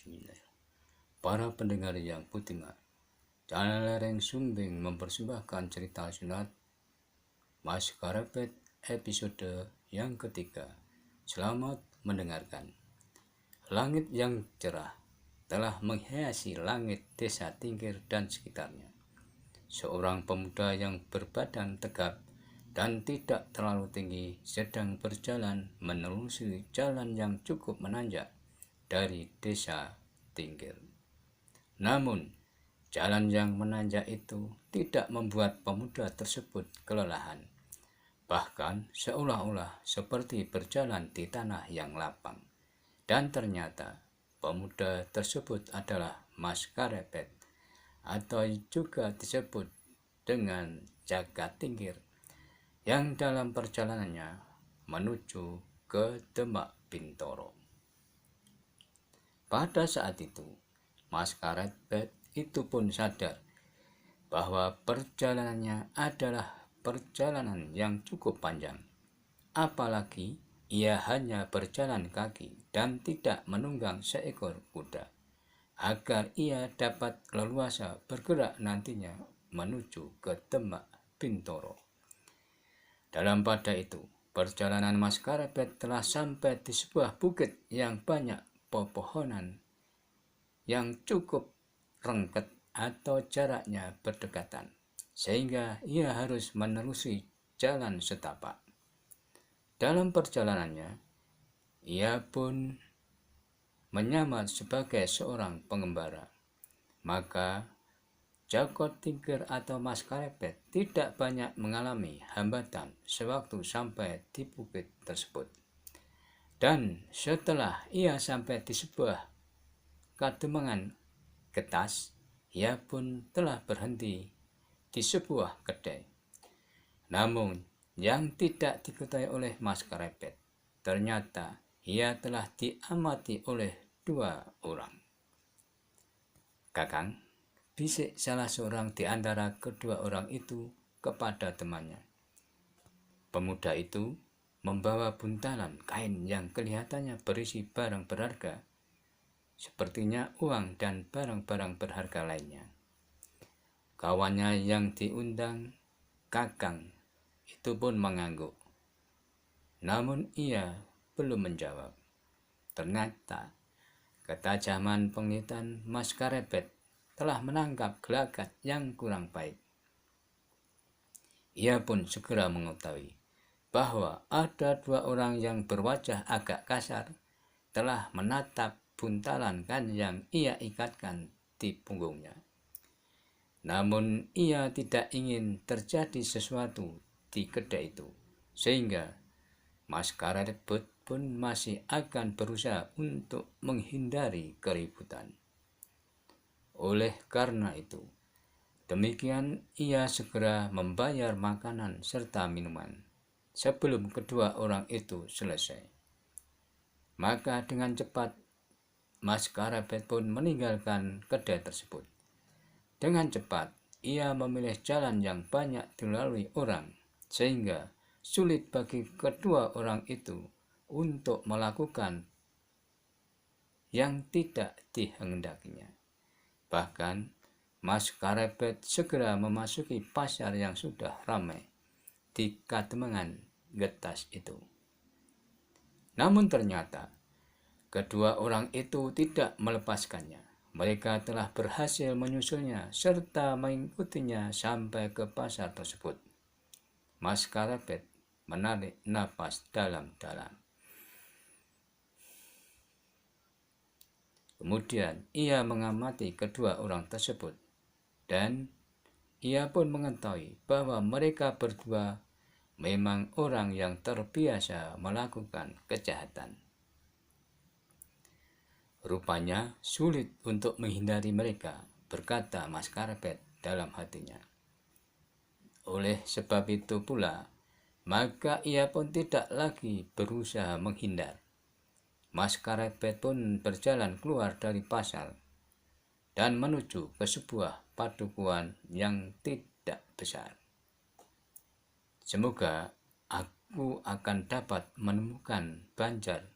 Bismillah. Para pendengar yang budiman, channel Lereng Sumbing mempersembahkan cerita sunat Mas Karepet episode yang ketiga. Selamat mendengarkan. Langit yang cerah telah menghiasi langit desa Tingkir dan sekitarnya. Seorang pemuda yang berbadan tegap dan tidak terlalu tinggi sedang berjalan menelusuri jalan yang cukup menanjak dari desa Tingkir. Namun, jalan yang menanjak itu tidak membuat pemuda tersebut kelelahan. Bahkan seolah-olah seperti berjalan di tanah yang lapang. Dan ternyata pemuda tersebut adalah Mas Karepet, atau juga disebut dengan Jagat Tingkir, yang dalam perjalanannya menuju ke Demak Bintoro. Pada saat itu, Mas Karepet itu pun sadar bahwa perjalanannya adalah perjalanan yang cukup panjang. Apalagi ia hanya berjalan kaki dan tidak menunggang seekor kuda, agar ia dapat leluasa bergerak nantinya menuju ke Demak Bintoro. Dalam pada itu, perjalanan Mas Karepet telah sampai di sebuah bukit yang banyak pepohonan yang cukup rengket atau jaraknya berdekatan, sehingga ia harus menelusuri jalan setapak. Dalam perjalanannya, ia pun menyamar sebagai seorang pengembara. Maka Jagat Tingkir atau Mas Karepet tidak banyak mengalami hambatan sewaktu sampai di bukit tersebut. Dan setelah ia sampai di sebuah kademangan getas, ia pun telah berhenti di sebuah kedai. Namun yang tidak diketahui oleh Mas Karepet, ternyata ia telah diamati oleh dua orang. "Kakang," bisik salah seorang di antara kedua orang itu kepada temannya. Pemuda itu membawa buntalan kain yang kelihatannya berisi barang berharga, sepertinya uang dan barang-barang berharga lainnya. Kawannya yang diundang, Kakang, itu pun mengangguk. Namun ia belum menjawab. Ternyata ketajaman penglihatan Mas Karepet telah menangkap gelagat yang kurang baik. Ia pun segera mengetahui bahwa ada dua orang yang berwajah agak kasar telah menatap buntalan kain yang ia ikatkan di punggungnya. Namun ia tidak ingin terjadi sesuatu di kedai itu, sehingga Mas Karepet pun masih akan berusaha untuk menghindari keributan. Oleh karena itu, demikian ia segera membayar makanan serta minuman sebelum kedua orang itu selesai. Maka dengan cepat Mas Karepet pun meninggalkan kedai tersebut. Dengan cepat ia memilih jalan yang banyak dilalui orang, sehingga sulit bagi kedua orang itu untuk melakukan yang tidak dihendakinya. Bahkan Mas Karepet segera memasuki pasar yang sudah ramai di kademangan getas itu. Namun ternyata kedua orang itu tidak melepaskannya. Mereka telah berhasil menyusulnya serta mengikutinya sampai ke pasar tersebut. Mas Karepet menarik napas dalam-dalam. Kemudian ia mengamati kedua orang tersebut, dan ia pun mengetahui bahwa mereka berdua memang orang yang terbiasa melakukan kejahatan. Rupanya sulit untuk menghindari mereka, berkata Mas Karepet dalam hatinya. Oleh sebab itu pula, maka ia pun tidak lagi berusaha menghindar. Mas Karepet pun berjalan keluar dari pasar dan menuju ke sebuah padukuhan yang tidak besar. "Semoga aku akan dapat menemukan Banjar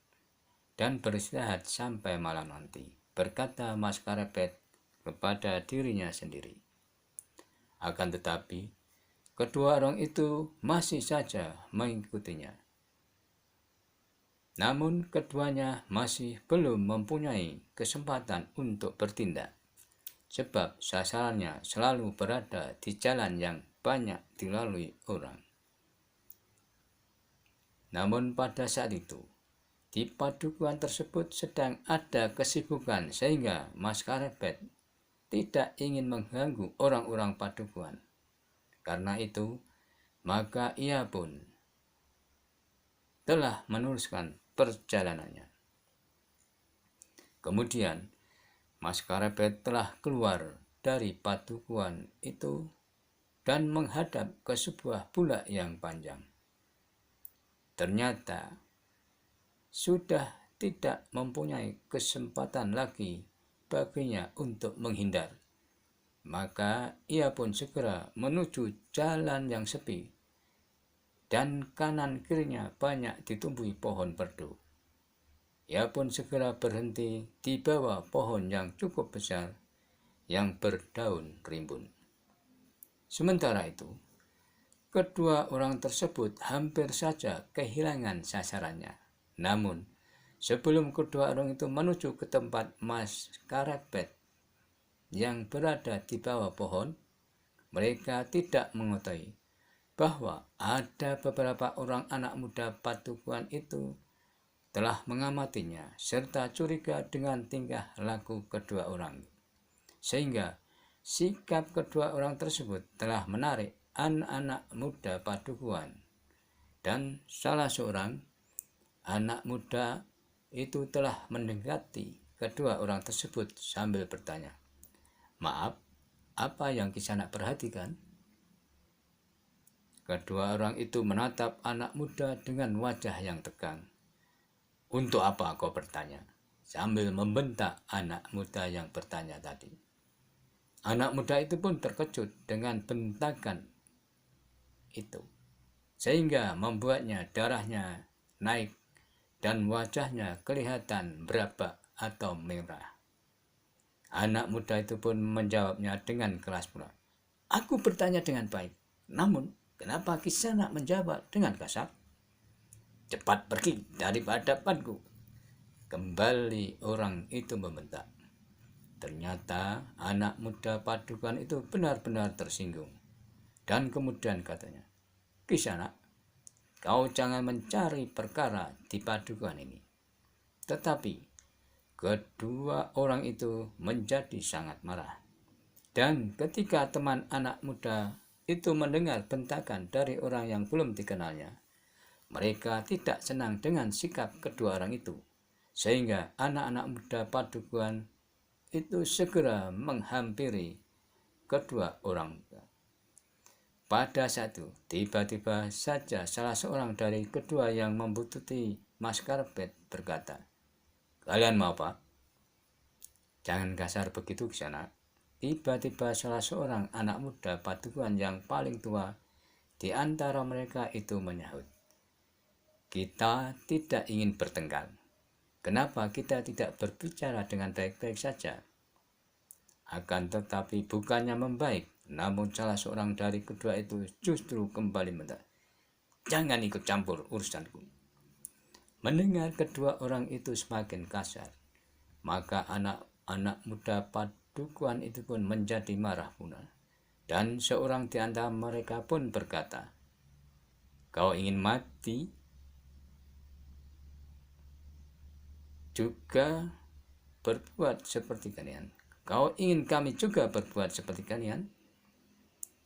dan beristirahat sampai malam nanti," berkata Maskarepet kepada dirinya sendiri. Akan tetapi, kedua orang itu masih saja mengikutinya. Namun keduanya masih belum mempunyai kesempatan untuk bertindak, sebab sasarannya selalu berada di jalan yang banyak dilalui orang. Namun pada saat itu, di padukuhan tersebut sedang ada kesibukan sehingga Maskarepet tidak ingin mengganggu orang-orang padukuhan. Karena itu, maka ia pun telah meneruskan perjalanannya. Kemudian, Maskarepet telah keluar dari padukuhan itu dan menghadap ke sebuah bulak yang panjang. Ternyata sudah tidak mempunyai kesempatan lagi baginya untuk menghindar. Maka ia pun segera menuju jalan yang sepi, dan kanan kirinya banyak ditumbuhi pohon perdu. Ia pun segera berhenti di bawah pohon yang cukup besar yang berdaun rimbun. Sementara itu, kedua orang tersebut hampir saja kehilangan sasarannya. Namun, sebelum kedua orang itu menuju ke tempat Maskarepet yang berada di bawah pohon, mereka tidak mengetahui bahwa ada beberapa orang anak muda padukuhan itu telah mengamatinya serta curiga dengan tingkah laku kedua orang. Sehingga sikap kedua orang tersebut telah menarik anak-anak muda padukuhan, dan salah seorang anak muda itu telah mendekati kedua orang tersebut sambil bertanya, "Maaf, apa yang Kisanak perhatikan?" Kedua orang itu menatap anak muda dengan wajah yang tegang. "Untuk apa kau bertanya?" sambil membentak anak muda yang bertanya tadi. Anak muda itu pun terkejut dengan bentakan itu, sehingga membuatnya darahnya naik dan wajahnya kelihatan berabak atau merah. Anak muda itu pun menjawabnya dengan keras pula, "Aku bertanya dengan baik, namun kenapa Kisanak menjawab dengan kasar? Cepat pergi dari hadapanku!" Kembali orang itu membentak. Ternyata anak muda padukuhan itu benar-benar tersinggung. Dan kemudian katanya, "Kisanak, kau jangan mencari perkara di padukuhan ini." Tetapi kedua orang itu menjadi sangat marah. Dan ketika teman anak muda itu mendengar bentakan dari orang yang belum dikenalnya, mereka tidak senang dengan sikap kedua orang itu, sehingga anak-anak muda padukuhan itu segera menghampiri kedua orang. Pada saat itu, tiba-tiba saja salah seorang dari kedua yang membututi Maskarepet berkata, "Kalian mau apa?" "Jangan kasar begitu Kisanak." Tiba-tiba salah seorang anak muda padukuhan yang paling tua di antara mereka itu menyahut, "Kita tidak ingin bertengkar. Kenapa kita tidak berbicara dengan baik-baik saja?" Akan tetapi bukannya membaik, namun salah seorang dari kedua itu justru kembali mendak, "Jangan ikut campur urusanku." Mendengar kedua orang itu semakin kasar, maka anak-anak muda padukuhan itu pun menjadi marah pula. Dan seorang di antara mereka pun berkata, "Kau ingin mati juga berbuat seperti kalian? Kau ingin kami juga berbuat seperti kalian?"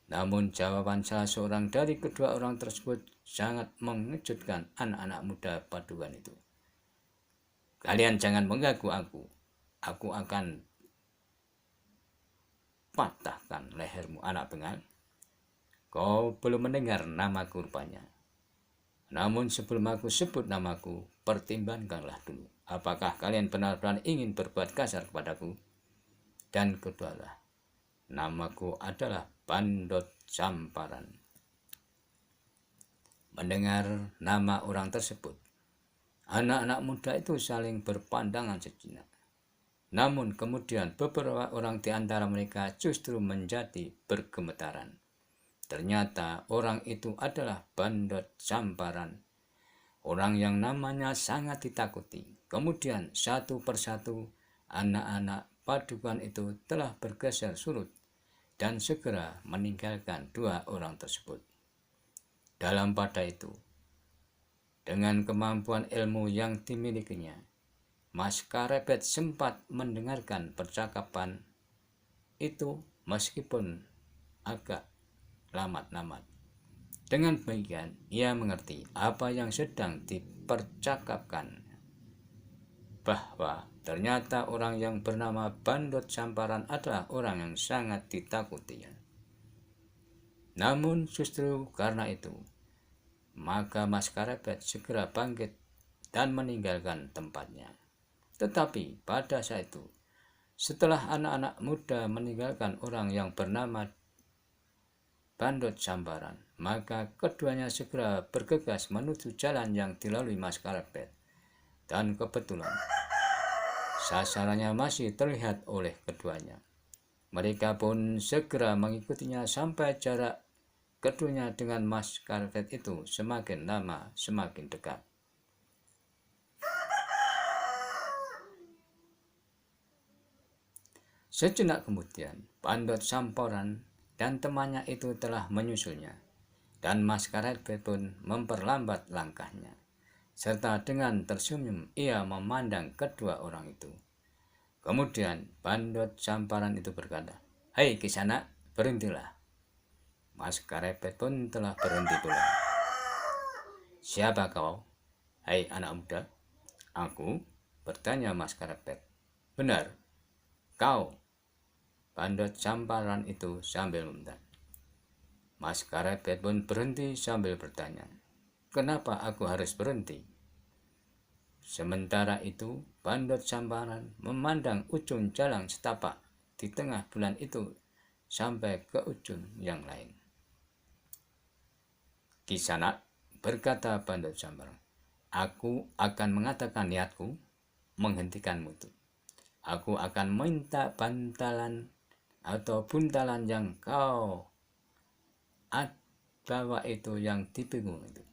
Namun jawaban salah seorang dari kedua orang tersebut sangat mengejutkan anak-anak muda padukuhan itu. "Kalian jangan mengganggu aku. Aku akan patahkan lehermu, anak bengal. Kau belum mendengar namaku rupanya. Namun sebelum aku sebut namaku, pertimbangkanlah dulu. Apakah kalian benar-benar ingin berbuat kasar kepadaku? Dan kedualah, namaku adalah Bandot Samparan." Mendengar nama orang tersebut, anak-anak muda itu saling berpandangan sejenak. Namun kemudian beberapa orang di antara mereka justru menjadi bergemetaran. Ternyata orang itu adalah Bandot Sambaran, orang yang namanya sangat ditakuti. Kemudian satu persatu anak-anak padukan itu telah bergeser surut dan segera meninggalkan dua orang tersebut. Dalam pada itu, dengan kemampuan ilmu yang dimilikinya, Mas Karepet sempat mendengarkan percakapan itu meskipun agak lamat-lamat. Dengan demikian, ia mengerti apa yang sedang dipercakapkan, bahwa ternyata orang yang bernama Bandot Sambaran adalah orang yang sangat ditakutinya. Namun justru karena itu, maka Mas Karepet segera bangkit dan meninggalkan tempatnya. Tetapi pada saat itu, setelah anak-anak muda meninggalkan orang yang bernama Bandot Sambaran, maka keduanya segera bergegas menuju jalan yang dilalui Mas Karepet. Dan kebetulan, sasarannya masih terlihat oleh keduanya. Mereka pun segera mengikutinya sampai jarak keduanya dengan Mas Karepet itu semakin lama semakin dekat. Sejenak kemudian, Bandot Sambaran dan temannya itu telah menyusulnya, dan Mas Karepet pun memperlambat langkahnya, serta dengan tersenyum ia memandang kedua orang itu. Kemudian Bandot Sambaran itu berkata, "Hei Kisanak, berhentilah." Mas Karepet pun telah berhenti pula. "Siapa kau, hei anak muda?" "Aku," bertanya Mas Karepet. "Benar, kau?" Bandot Sambaran itu sambil membentak. Mas Karepet pun berhenti sambil bertanya, "Kenapa aku harus berhenti?" Sementara itu, Bandot Sambaran memandang ujung jalan setapak di tengah bulan itu sampai ke ujung yang lain. "Kisanak," berkata Bandot Sambaran, "aku akan mengatakan niatku menghentikanmu itu. Aku akan minta bantalan atau buntalan yang kau bawa itu yang di punggung itu."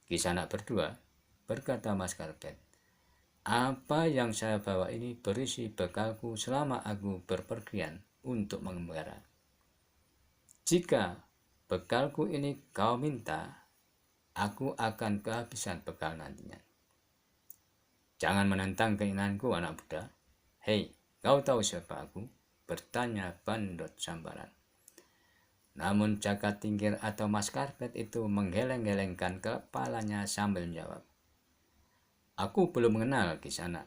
"Kisanak berdua," berkata Mas Karepet, "apa yang saya bawa ini berisi bekalku selama aku berpergian untuk mengembara. Jika bekalku ini kau minta, aku akan kehabisan bekal nantinya. Jangan menentang keinginanku, anak muda." "Hei, kau tahu siapa aku?" bertanya Bandot Sambaran. Namun Jaka Tingkir atau Mas Karepet itu menggeleng-gelengkan kepalanya sambil menjawab, "Aku belum mengenal Kisanak.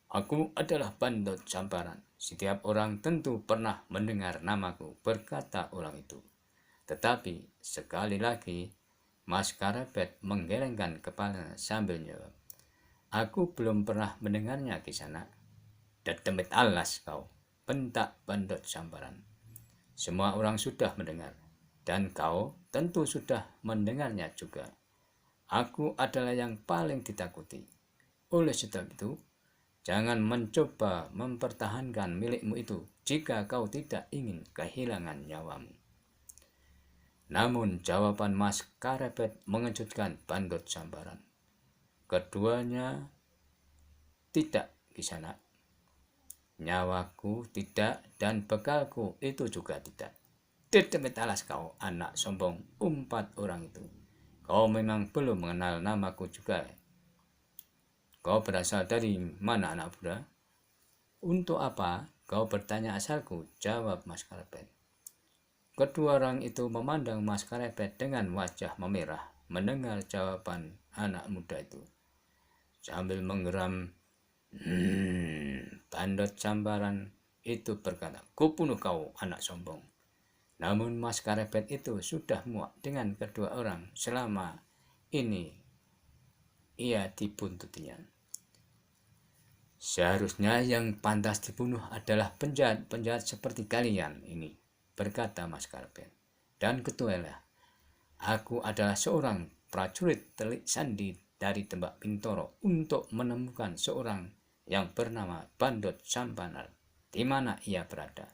Aku adalah Bandot Sambaran. Setiap orang tentu pernah mendengar namaku," berkata orang itu. Tetapi sekali lagi Mas Karepet menggelengkan kepalanya sambil menjawab, "Aku belum pernah mendengarnya Kisanak." "Dedemit alas kau," bentak Bandot Sambaran. "Semua orang sudah mendengar, dan kau tentu sudah mendengarnya juga. Aku adalah yang paling ditakuti. Oleh sebab itu, jangan mencoba mempertahankan milikmu itu jika kau tidak ingin kehilangan nyawamu." Namun jawaban Mas Karepet mengejutkan Bandot Sambaran. "Keduanya tidak, Kisanak. Nyawaku tidak dan bekalku itu juga tidak." "Dedemit alas kau, anak sombong," umpat orang itu. "Kau memang belum mengenal namaku juga. Kau berasal dari mana, anak muda?" "Untuk apa kau bertanya asalku?" jawab Mas Karepet. Kedua orang itu memandang Mas Karepet dengan wajah memerah mendengar jawaban anak muda itu. Sambil menggeram, Bandot Sambaran itu berkata, "Kubunuh kau, anak sombong." Namun Mas Karepet itu sudah muak dengan kedua orang selama ini ia dibuntutinya. "Seharusnya yang pantas dibunuh adalah penjahat-penjahat seperti kalian ini," berkata Mas Karepet. "Dan ketahuilah, aku adalah seorang prajurit telik sandi dari Tembak Bintoro untuk menemukan seorang yang bernama Bandot Sampanal di mana ia berada.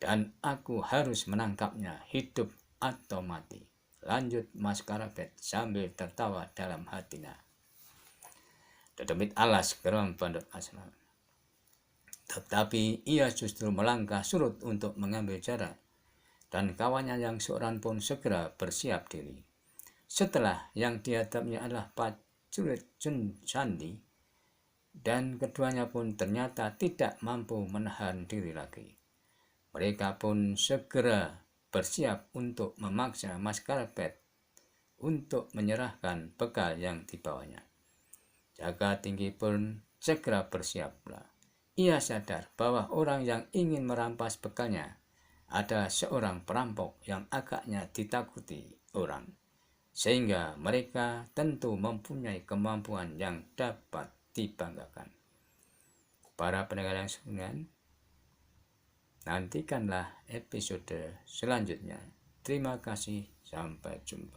Dan aku harus menangkapnya hidup atau mati. Lanjut Mas Karapet sambil tertawa dalam hatinya. Dedemit alas geram Bandot Aslan. Tetapi ia justru melangkah surut untuk mengambil jarak. Dan kawannya yang seorang pun segera bersiap diri. Setelah yang dihadapnya adalah prajurit Sandi, dan keduanya pun ternyata tidak mampu menahan diri lagi. Mereka pun segera bersiap untuk memaksa Mas Karapet untuk menyerahkan bekal yang dibawanya. Jaga Tinggi pun segera bersiap pula. Ia sadar bahwa orang yang ingin merampas bekalnya adalah seorang perampok yang agaknya ditakuti orang, sehingga mereka tentu mempunyai kemampuan yang dapat dibanggakan. Para pendengar yang sekalian, nantikanlah episode selanjutnya. Terima kasih, sampai jumpa.